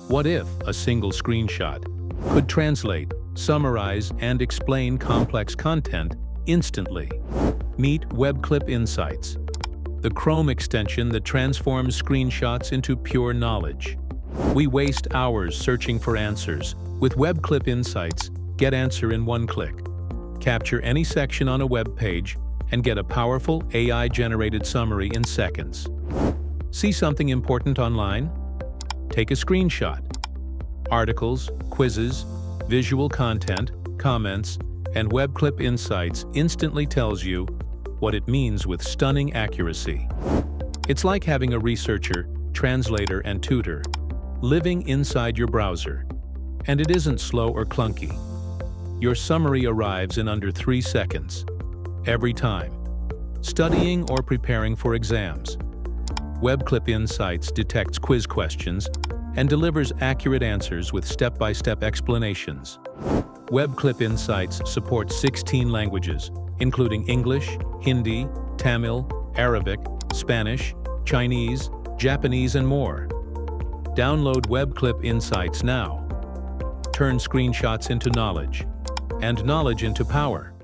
What if a single screenshot could translate, summarize, and explain complex content instantly? Meet WebClip Insights, the Chrome extension that transforms screenshots into pure knowledge. We waste hours searching for answers. With WebClip Insights, get answer in one click. Capture any section on a web page and get a powerful AI-generated summary in seconds. See something important online? Take a screenshot. Articles, quizzes, visual content, comments, and WebClip Insights instantly tells you what it means with stunning accuracy. It's like having a researcher, translator, and tutor living inside your browser. And it isn't slow or clunky. Your summary arrives in under 3 seconds, every time. Studying or preparing for exams, WebClip Insights detects quiz questions and delivers accurate answers with step-by-step explanations. WebClip Insights supports 16 languages, including English, Hindi, Tamil, Arabic, Spanish, Chinese, Japanese, and more. Download WebClip Insights now. Turn screenshots into knowledge, and knowledge into power.